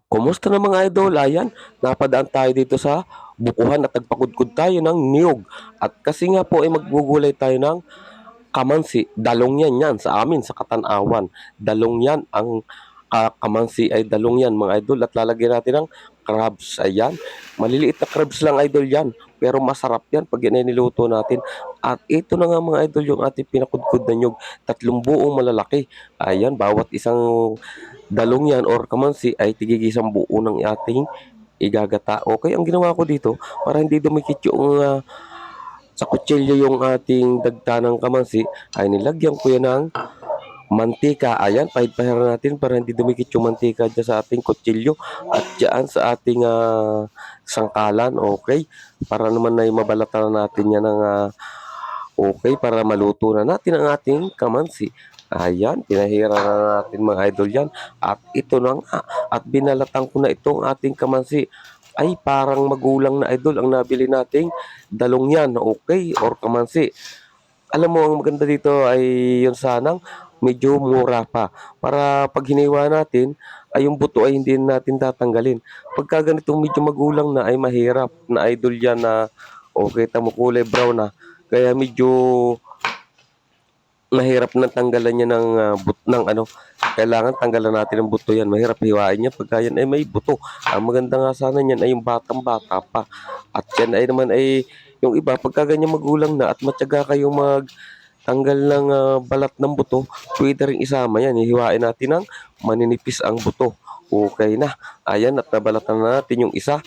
Kumusta na mga idol? Ayan, napadaan tayo dito sa bukuhan at nagpakudkod tayo ng niyog. At kasi nga po ay maggugulay tayo ng kamansi. Dalong yan sa amin sa Katanawan. Dalong yan ang kamansi ay dalong yan mga idol. At lalagyan natin ng crabs. Ayan, maliliit na crabs lang idol yan. Pero masarap yan pag yan ay niluto natin. At ito na nga mga idol yung ating pinakudkod na niyog. 3 buong malalaki. Ayan, bawat isang dalong yan or kamansi ay tigigisang buo ng ating igagata. Okay, ang ginawa ko dito para hindi dumikit yung sa kutsilyo yung ating dagta ng kamansi ay nilagyan ko yan ng mantika. Ayan, pahid-pahiran natin para hindi dumikit yung mantika dyan sa ating kutsilyo at dyan sa ating sangkalan. Okay, para naman ay mabalatan natin yan ng okay, para maluto na natin ang ating kamansi. Ayan, pinahira na natin mga idol yan. At ito na nga, at binalatan ko na itong ating kamansi. Ay, parang magulang na idol ang nabili nating dalong yan, okay, or kamansi. Alam mo, ang maganda dito ay yun sanang medyo mura pa. Para pag hiniwa natin, ay yung buto ay hindi natin tatanggalin. Pagka ganitong medyo magulang na ay mahirap na idol yan na okay, tamo kulay brown na. Kaya medyo mahirap na tanggalan niya ng ng ano, kailangan tanggalan natin ng buto yan. Mahirap hiwain niya pagka yan ay may buto. Ang maganda nga sana niyan ay yung batang-bata pa. At yan ay naman ay yung iba pagka ganyan magulang na at matyaga kayong magtanggal ng balat ng buto, pwede ring isama yan. Hihiwain natin ng maninipis ang buto. Okay na. Ayan, at nabalatan na natin yung isa.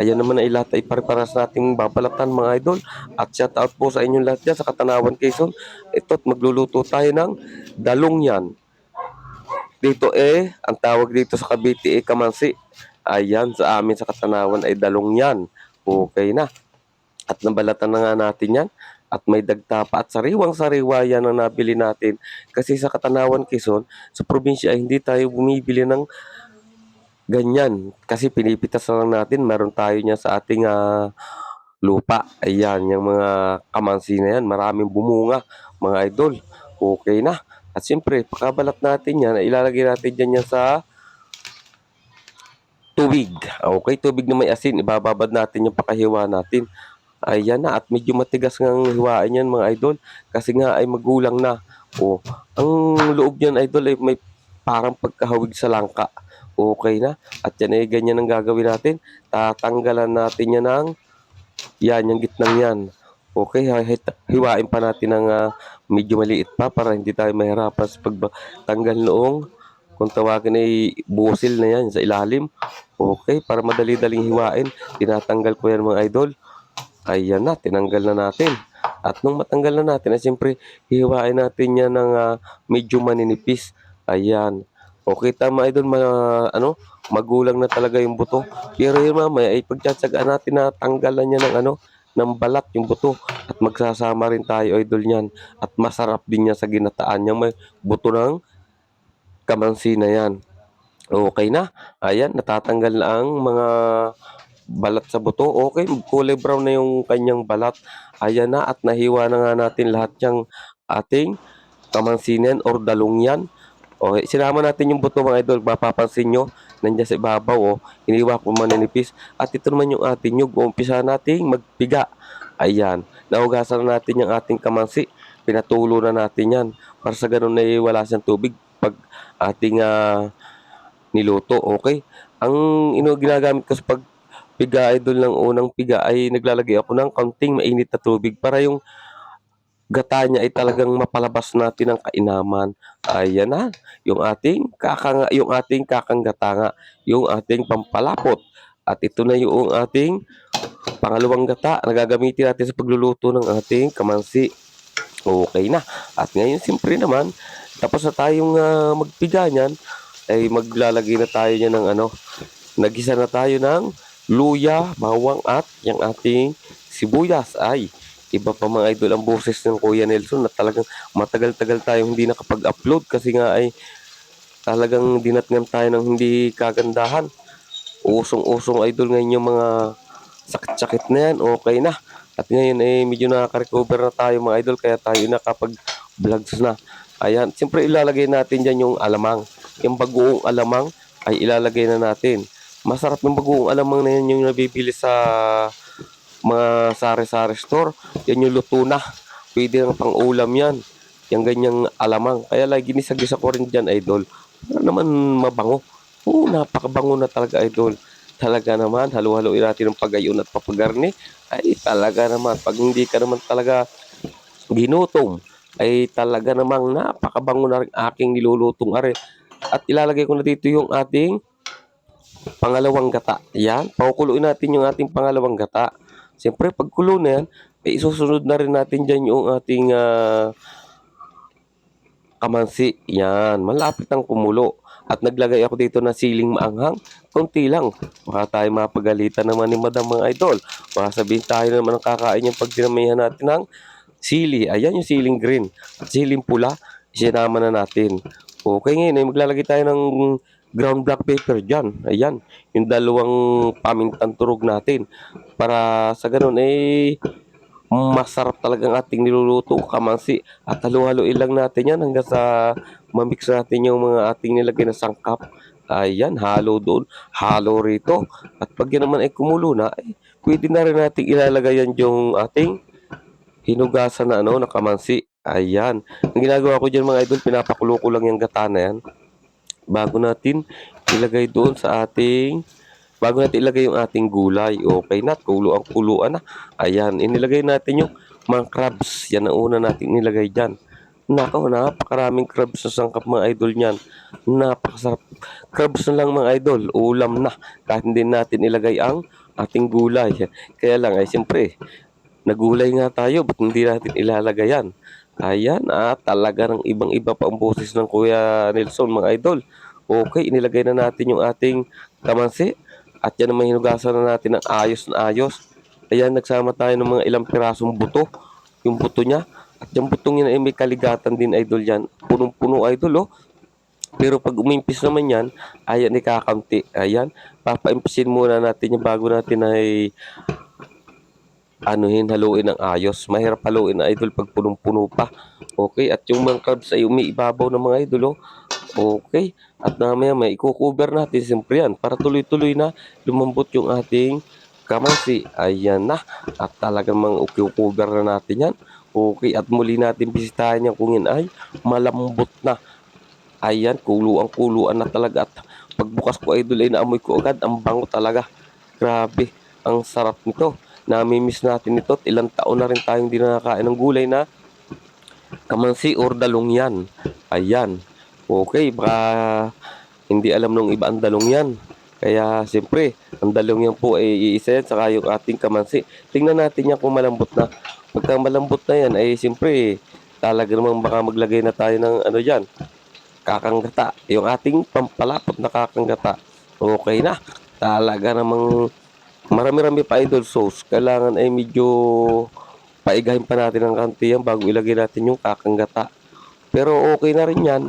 Ayan naman ay lahat ay pare-paras nating babalatan mga idol. At shout out po sa inyong lahat dyan sa Katanawan, Quezon. Ito't magluluto tayo ng dalong yan. Dito ang tawag dito sa Cavite kamansi. Ayan, sa amin sa Katanawan ay dalong yan. Okay na. At nabalatan na nga natin yan. At may dagta pa at sariwang-sariwa yan ang nabili natin. Kasi sa Katanawan, Quezon, sa probinsya ay hindi tayo bumibili ng ganyan. Kasi pinipitas na lang natin. Meron tayo niya sa ating lupa. Ayan, yung mga kamansi na yan. Maraming bumunga, mga idol. Okay na. At siyempre, pagkabalat natin yan, ilalagay natin dyan yan sa tubig. Okay, tubig na may asin. Ibababad natin yung pakahiwa natin. Ayan na. At medyo matigas ng hiwain yan, mga idol. Kasi nga ay magulang na. O, ang loob niyan, idol, ay may parang pagkahawig sa langka. Okay na. At yan ay ganyan ang gagawin natin. Tatanggalan natin yan ng yan, yung gitnang yan. Okay, hiwain pa natin ng medyo maliit pa para hindi tayo mahirapan sa pagtanggal noong kung tawagin ay busil na yan sa ilalim. Okay, para madali-daling hiwain. Tinatanggal ko yan mga idol. Ayan na, tinanggal na natin. At nung matanggal na natin, ay siyempre, hihiwain natin yan ng medyo maninipis. Ayan. Okay, tama idol, magulang na talaga yung buto. Pero yun mamaya, ay pagtsatsagaan natin na tanggalan niya ng ng balat yung buto. At magsasama rin tayo idol niyan. At masarap din niya sa ginataan niya. May buto ng kamansi na yan. Okay na. Ayan, natatanggal na ang mga balat sa buto. Okay, kulay brown na yung kanyang balat. Ayan na, at nahiwa na nga natin lahat yung ating kamansinan or dalong yan. Okay, sinama natin yung buto mga idol. Mapapansin nyo, nandiyan sa ibabaw. Oh, hiniwa ko mananipis. At ito naman yung ating nyug. Umpisa nating magpiga. Ayan, nahugasan na natin yung ating kamansi. Pinatulo na natin yan. Para sa ganun na wala siyang tubig pag ating niluto. Okay, ang ginagamit ko sa pagpiga idol ng unang piga ay naglalagay ako ng kaunting mainit na tubig para yung gata niya ay talagang mapalabas natin ang kainaman. Ayan na, yung ating kakang gata nga, yung ating pampalapot. At ito na yung ating pangalawang gata na gagamitin natin sa pagluluto ng ating kamansi. Okay na. At ngayon, siyempre naman, tapos na tayong magpiga niyan, ay maglalagay na tayo niya ng nagisa na tayo ng luya, bawang at yung ating sibuyas. Ay, iba pa mga idol ang boses ng Kuya Nelson na talagang matagal-tagal tayong hindi nakapag-upload kasi nga ay talagang dinatngan tayo ng hindi kagandahan. Usong-usong idol ngayon yung mga sakit-sakit na yan. Okay na. At ngayon, medyo nakaka-recover na tayo mga idol kaya tayo nakapag-vlogs na. Ayan, siyempre ilalagay natin diyan yung alamang. Yung bagoong alamang ay ilalagay na natin. Masarap yung bagoong alamang na yan yung nabibili sa mga sari-sari store. Yan yung luto na. Pwede ng pang-ulam yan. Yung ganyang alamang. Kaya lagi ginisa-gisa ko rin dyan, idol. Para naman mabango. Oo, napakabango na talaga, idol. Talaga naman, halo-haloin natin ng pagayon at papagarni. Ay, talaga naman. Pag hindi ka naman talaga ginutom, ay talaga namang napakabango na rin aking nilulutong are. At ilalagay ko na dito yung ating pangalawang gata. Yan, pakukuluin natin yung ating pangalawang gata. Siyempre, pag kulo na yan, isusunod na rin natin dyan yung ating kamansi. Yan, malapit ang kumulo. At naglagay ako dito ng siling maanghang. Konti lang. Baka tayo mapagalitan naman ni Madam mga idol. Baka sabihin tayo naman ang kakain yung pag dinamihan natin ng sili. Ayan yung siling green. At siling pula, isinama na natin. Okay, ngayon ay maglalagay tayo ng ground black pepper dyan. Ayan, yung dalawang pamintang turog natin. Para sa ganun, masarap talagang ating niluluto, kamansi. At halo-haloin lang natin yan hanggang sa mamix natin yung mga ating nilagay na sangkap. Ayan, halo doon, halo rito. At pag yan naman ay kumulo na, pwede na rin natin ilalagay yan yung ating hinugasan na na kamansi. Ayan. Ang ginagawa ko dyan mga idol, pinapakulo ko lang yung gata na yan bago natin ilagay doon sa ating bago natin ilagay yung ating gulay. Okay na, kuluan na. Ayan, inilagay natin yung mga crabs. Yan ang una natin nilagay dyan. Nako, napakaraming crabs sa sangkap mga idol niyan. Napakasarap. Crabs na lang mga idol, ulam na. Kahit hindi natin ilagay ang ating gulay. Kaya lang ay siyempre, nagulay nga tayo, ba't hindi natin ilalagay yan? Ayan, talaga ng ibang-iba pa ang boses ng Kuya Nelson mga idol. Okay, inilagay na natin yung ating kamansi. At yan naman hinugasan na natin ng ayos na ayos. Ayan, nagsama tayo ng mga ilang pirasong buto. Yung buto niya. At yung butong yun ay may kaligatan din idol yan. Punong-puno idol oh. Pero pag umimpis naman yan, ayan ikakamti. Ayan, papaimpisin muna natin yung bago natin ay haluin ng ayos. Mahirap haluin na idol pag punong-puno pa. Okay, at yung mga carbs ay umiibabaw ng mga idol oh. Okay, at mamaya may i-cover natin siyempre yan para tuloy-tuloy na lumambot yung ating kamansi. Ayan na, at talagang mga i-cover na natin yan. Okay, at muli natin bisitahin yan kung yan ay malambot na. Ayan, kuluan na talaga. At pagbukas ko idol ay naamoy ko agad, ang bango talaga. Grabe, ang sarap nito. Nami-miss natin ito. Ilang taon na rin tayong hindi nakakain ng gulay na kamansi or dalong yan. Ayan. Okay, baka hindi alam nung iba ang dalong yan. Kaya siyempre, ang dalong yan po ay iisa yan saka yung ating kamansi. Tingnan natin yan kung malambot na. Pagka malambot na yan ay siyempre talaga namang baka maglagay na tayo ng dyan, kakanggata. Yung ating pampalapot na kakanggata. Okay na. Talaga namang marami-rami pa idol sauce. Kailangan ay medyo paigahin pa natin ng kanti yan bago ilagay natin yung kakanggata. Pero okay na rin yan,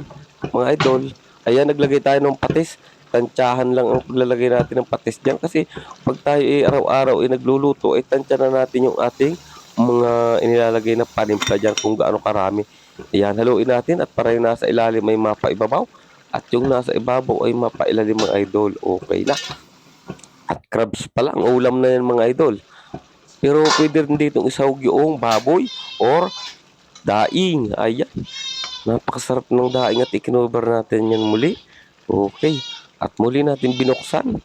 mga idol. Ayan, naglagay tayo ng patis. Tantsahan lang ang paglalagay natin ng patis dyan. Kasi pag tayo araw-araw nagluluto, tantya na natin yung ating mga inilalagay na panimpla dyan kung gaano karami. Ayan, haluin natin at para yung nasa ilalim ay mapaibabaw. At yung nasa ibabaw ay mapailalim mga idol. Okay na. At crabs pa lang, ulam na yan mga idol. Pero pwede rin ditong isahog yung baboy or daing. Ayan. Napakasarap ng daing at ikinover natin yan muli. Okay. At muli natin binuksan.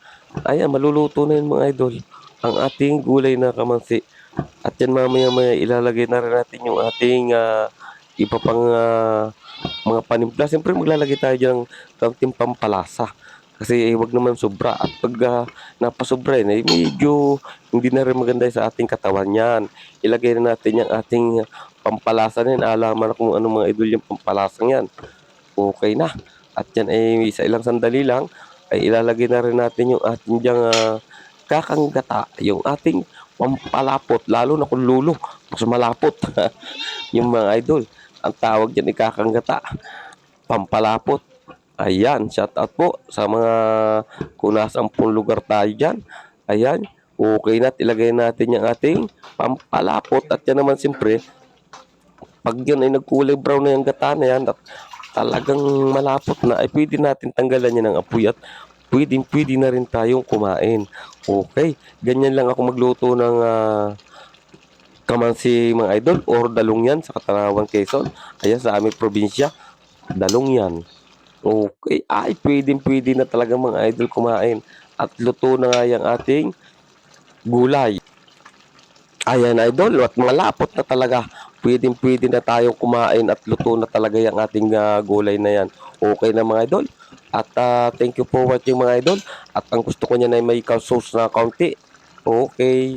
Ayan, maluluto na yun mga idol. Ang ating gulay na kamansi. At yan mamaya-maya ilalagay na rin natin yung ating iba pang mga panimpla. Siyempre maglalagay tayo dyan ng kaunting pampalasa. Kasi wag naman sobra. At pag napasobra yun, medyo hindi na rin maganda sa ating katawan yan. Ilagay na natin yung ating pampalasa na yan. Alaman na kung ano mga idol yung pampalasang yan. Okay na. At yan ay sa ilang sandali lang ay ilalagay na rin natin yung ating dyang kakanggata. Yung ating pampalapot. Lalo na kung lulo. Mas malapot. Yung mga idol. Ang tawag dyan ay kakanggata. Pampalapot. Ayan, shout out po sa mga kung nasaan pong lugar tayo dyan. Ayan, Okay na, ilagay natin yung ating pampalapot at yan naman siyempre, 'pag yan ay nagkulay brown na yung gata na yan at talagang malapot na, ay pwede natin tanggalan yan ng apoy at puwedeng-puwede na rin tayong kumain. Okay, ganyan lang ako magluto ng, kamansi mga idol or dalungyan sa Katarawan, Quezon. Ayan sa aming probinsya, dalungyan. Okay, ay puwedeng-puwede na talaga mga idol kumain at luto na nga yang ating gulay. Ayan idol at malapot na talaga. Puwedeng-puwede na tayong kumain at luto na talaga yang ating, gulay na yan. Okay na mga idol at, thank you for watching mga idol at ang gusto ko niyan ay may sauce na kaunti. Okay.